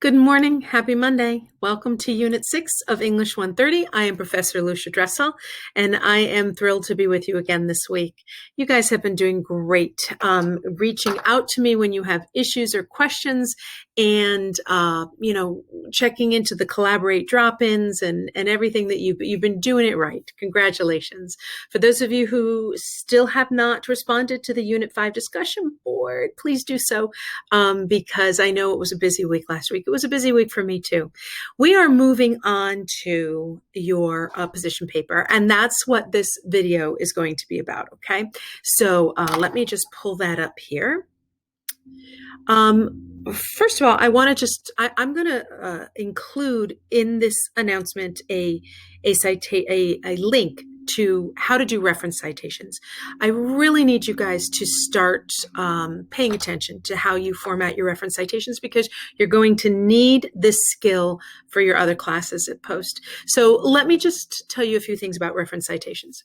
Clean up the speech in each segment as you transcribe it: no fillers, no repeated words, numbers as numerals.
Good morning. Happy Monday. Welcome to Unit 6 of English 130. I am Professor Lucia Dressel, and I am thrilled to be with you again this week. You guys have been doing great, reaching out to me when you have issues or questions, and checking into the Collaborate drop-ins and everything that you've been doing it right. Congratulations. For those of you who still have not responded to the Unit 5 discussion board, please do so, because I know it was a busy week last week. It was a busy week for me too. We are moving on to your position paper, and that's what this video is going to be about, okay? So let me just pull that up here. First of all, I want to I'm going to include in this announcement a link to how to do reference citations. I really need you guys to start paying attention to how you format your reference citations, because you're going to need this skill for your other classes at Post. So let me just tell you a few things about reference citations.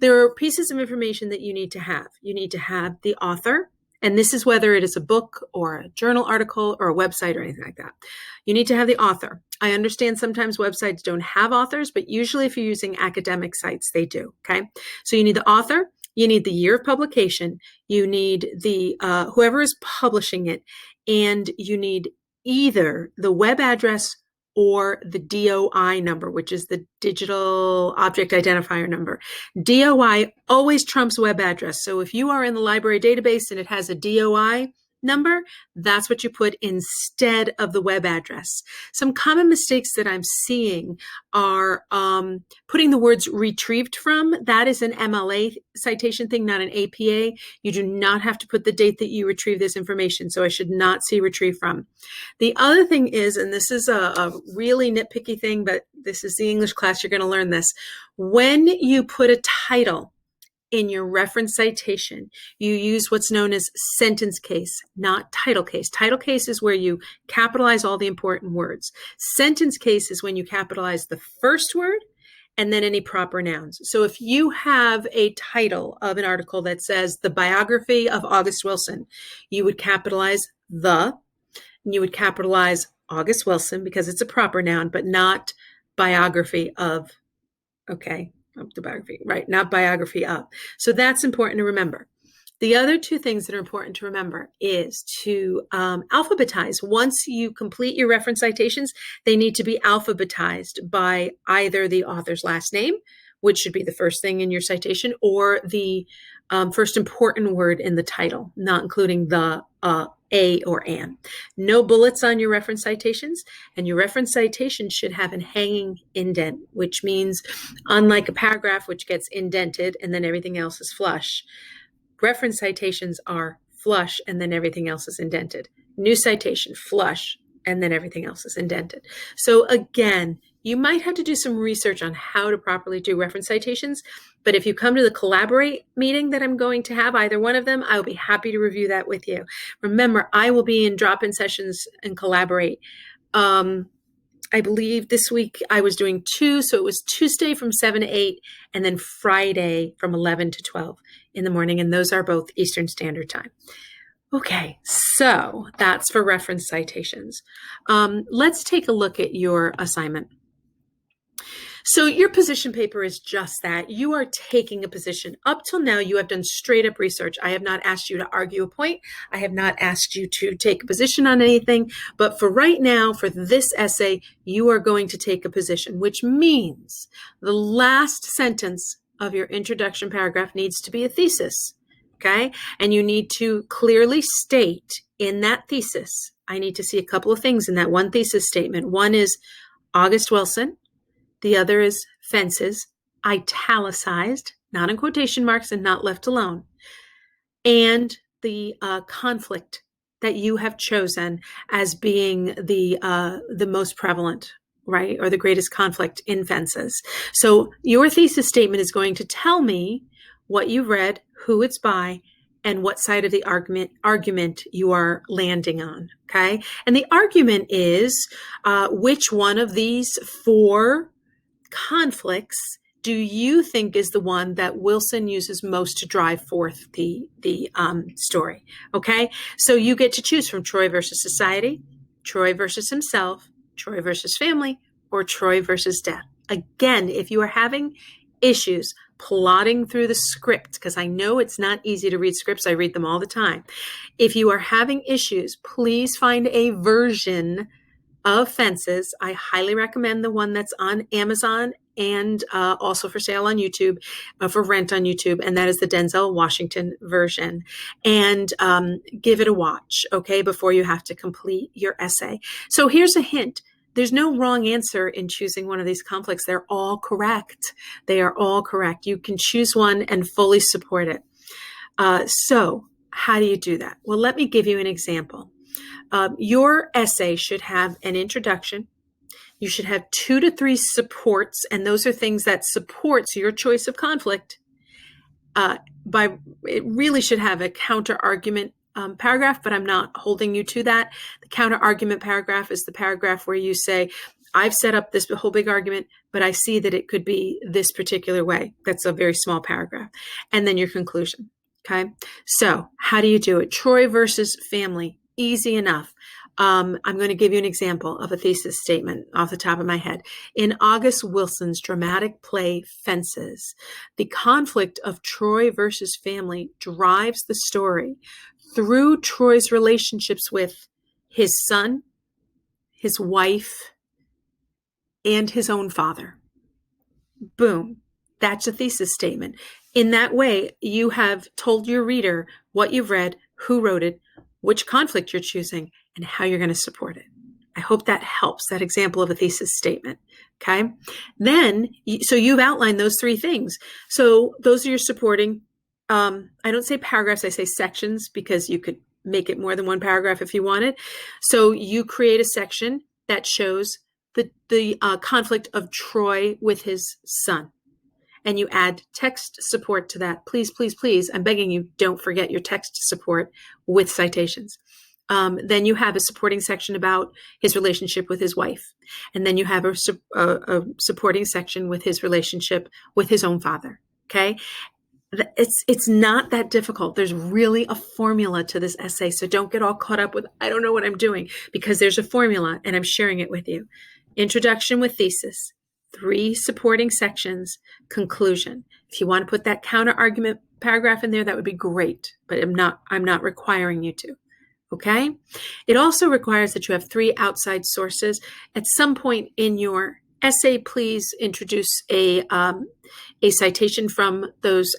There are pieces of information that you need to have. You need to have the author, and this is whether it is a book or a journal article or a website or anything like that. You need to have the author. I understand sometimes websites don't have authors, but usually if you're using academic sites, they do, okay? So you need the author, you need the year of publication, you need the whoever is publishing it, and you need either the web address or the DOI number, which is the digital object identifier number. DOI always trumps web address. So if you are in the library database and it has a DOI number, that's what you put instead of the web address. Some common mistakes that I'm seeing are putting the words retrieved from. That is an MLA citation thing, not an APA. You do not have to put the date that you retrieve this information, so I should not see retrieve from. The other thing is, and this is a really nitpicky thing, but this is the English class, you're going to learn this. When you put a title in your reference citation, you use what's known as sentence case, not title case. Title case is where you capitalize all the important words. Sentence case is when you capitalize the first word and then any proper nouns. So if you have a title of an article that says the biography of August Wilson, you would capitalize the, and you would capitalize August Wilson because it's a proper noun, but not biography of, okay? The biography, right? Not biography of. So that's important to remember. The other two things that are important to remember is to alphabetize. Once you complete your reference citations, they need to be alphabetized by either the author's last name, which should be the first thing in your citation, or the first important word in the title, not including the a or an. No bullets on your reference citations, and your reference citation should have a hanging indent, which means unlike a paragraph which gets indented and then everything else is flush, reference citations are flush and then everything else is indented. New citation, flush, and then everything else is indented. So again, you might have to do some research on how to properly do reference citations, but if you come to the Collaborate meeting that I'm going to have, either one of them, I'll be happy to review that with you. Remember, I will be in drop-in sessions and Collaborate. I believe this week I was doing 2, so it was Tuesday from 7 to 8, and then Friday from 11 to 12 in the morning, and those are both Eastern Standard Time. Okay, so that's for reference citations. Let's take a look at your assignment. So your position paper is just that. You are taking a position. Up till now, you have done straight up research. I have not asked you to argue a point. I have not asked you to take a position on anything. But for right now, for this essay, you are going to take a position, which means the last sentence of your introduction paragraph needs to be a thesis. Okay? And you need to clearly state in that thesis, I need to see a couple of things in that one thesis statement. One is August Wilson. The other is fences, italicized, not in quotation marks and not left alone. And the conflict that you have chosen as being the most prevalent, right? Or the greatest conflict in fences. So your thesis statement is going to tell me what you read, who it's by, and what side of the argument you are landing on, okay? And the argument is which one of these 4 conflicts do you think is the one that Wilson uses most to drive forth the story, okay? So you get to choose from Troy versus Society, Troy versus himself, Troy versus family, or Troy versus death. Again, if you are having issues plotting through the script, because I know it's not easy to read scripts, I read them all the time. If you are having issues, please find a version of Fences. I highly recommend the one that's on Amazon and also for sale on YouTube, for rent on YouTube, and that is the Denzel Washington version. And give it a watch, okay, before you have to complete your essay. So here's a hint. There's no wrong answer in choosing one of these conflicts. They're all correct. They are all correct. You can choose one and fully support it. So how do you do that? Well, let me give you an example. Your essay should have an introduction. You should have 2 to 3 supports, and those are things that supports your choice of conflict. It really should have a counter argument paragraph, but I'm not holding you to that. The counter argument paragraph is the paragraph where you say, I've set up this whole big argument, but I see that it could be this particular way. That's a very small paragraph. And then your conclusion. Okay. So how do you do it? Troy versus family. Easy enough. I'm going to give you an example of a thesis statement off the top of my head. In August Wilson's dramatic play Fences, the conflict of Troy versus family drives the story through Troy's relationships with his son, his wife, and his own father. Boom. That's a thesis statement. In that way, you have told your reader what you've read, who wrote it, which conflict you're choosing, and how you're going to support it. I hope that helps, that example of a thesis statement. Okay. Then, so you've outlined those 3 things. So those are your supporting. I don't say paragraphs, I say sections, because you could make it more than one paragraph if you wanted. So you create a section that shows the conflict of Troy with his son. And you add text support to that. Please, please, please, I'm begging you, don't forget your text support with citations. Then you have a supporting section about his relationship with his wife. And then you have a supporting section with his relationship with his own father. Okay. It's not that difficult. There's really a formula to this essay. So don't get all caught up with, I don't know what I'm doing, because there's a formula and I'm sharing it with you. Introduction with thesis, 3 supporting sections, conclusion. If you want to put that counter argument paragraph in there, that would be great, but I'm not requiring you to. Okay. It also requires that you have 3 outside sources. At some point in your essay, please introduce a citation from those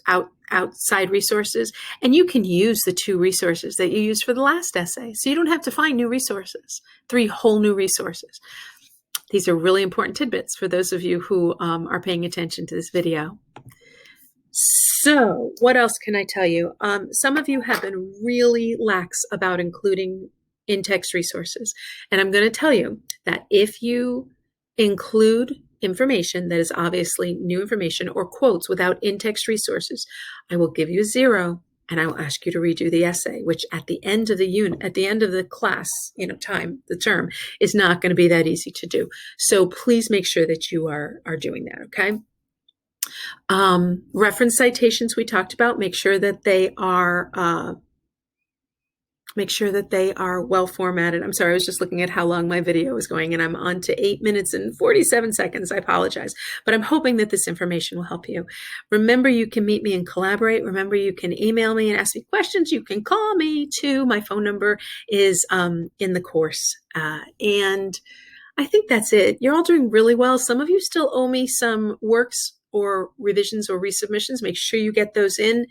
outside resources. And you can use the 2 resources that you used for the last essay. So you don't have to find new resources, 3 whole new resources. These are really important tidbits for those of you who are paying attention to this video. So what else can I tell you? Some of you have been really lax about including in-text resources. And I'm going to tell you that if you include information that is obviously new information or quotes without in-text resources, I will give you 0 and I will ask you to redo the essay, which at the end of the unit, at the end of the class, the term is not going to be that easy to do. So please make sure that you are doing that. Okay. Reference citations we talked about, make sure that they are well formatted. I'm sorry, I was just looking at how long my video is going and I'm on to 8 minutes and 47 seconds. I apologize, but I'm hoping that this information will help you. Remember, you can meet me and collaborate. Remember, you can email me and ask me questions. You can call me too. My phone number is in the course. And I think that's it. You're all doing really well. Some of you still owe me some works or revisions or resubmissions. Make sure you get those in.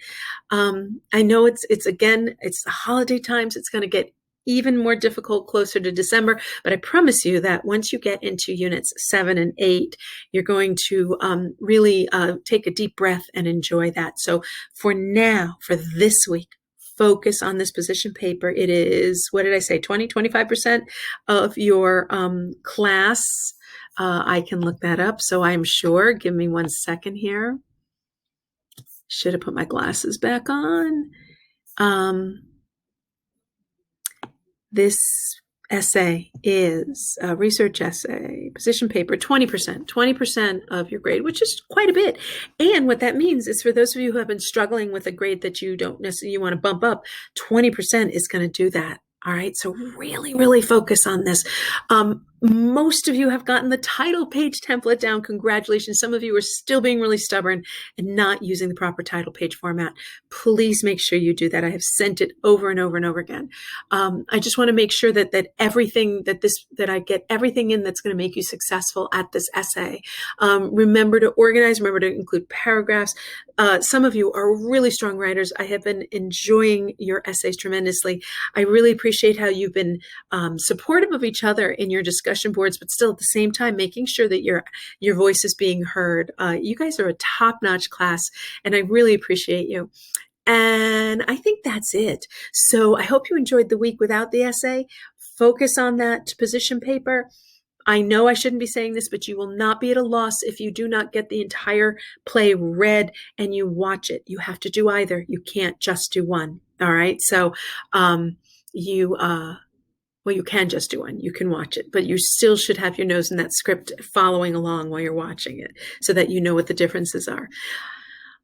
I know it's the holiday times. It's going to get even more difficult closer to December, but I promise you that once you get into units 7 and 8, you're going to really take a deep breath and enjoy that. So for now, for this week, focus on this position paper. It is, what did I say, 25% of your class. I can look that up, so I'm sure. Give me 1 second here. Should have put my glasses back on. This essay is a research essay, position paper, 20% of your grade, which is quite a bit. And what that means is for those of you who have been struggling with a grade that you don't necessarily want to bump up, 20% is going to do that. All right, so really, really focus on this. Most of you have gotten the title page template down. Congratulations. Some of you are still being really stubborn and not using the proper title page format. Please make sure you do that. I have sent it over and over and over again. I just want to make sure that everything that I get everything in that's going to make you successful at this essay. Remember to organize. Remember to include paragraphs. Some of you are really strong writers. I have been enjoying your essays tremendously. I really appreciate how you've been supportive of each other in your discussion boards, but still at the same time making sure that your voice is being heard. You guys are a top-notch class, and I really appreciate you. And I think that's it. So I hope you enjoyed the week without the essay. Focus on that position paper. I know I shouldn't be saying this, but you will not be at a loss if you do not get the entire play read and you watch it. You have to do either. You can't just do one. All right. So you can just do one. You can watch it, but you still should have your nose in that script following along while you're watching it so that you know what the differences are.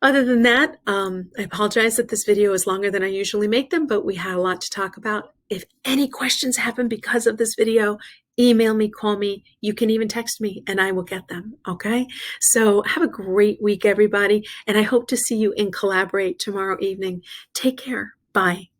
Other than that, I apologize that this video is longer than I usually make them, but we had a lot to talk about. If any questions happen because of this video, email me, call me. You can even text me and I will get them. Okay. So have a great week, everybody. And I hope to see you in Collaborate tomorrow evening. Take care. Bye.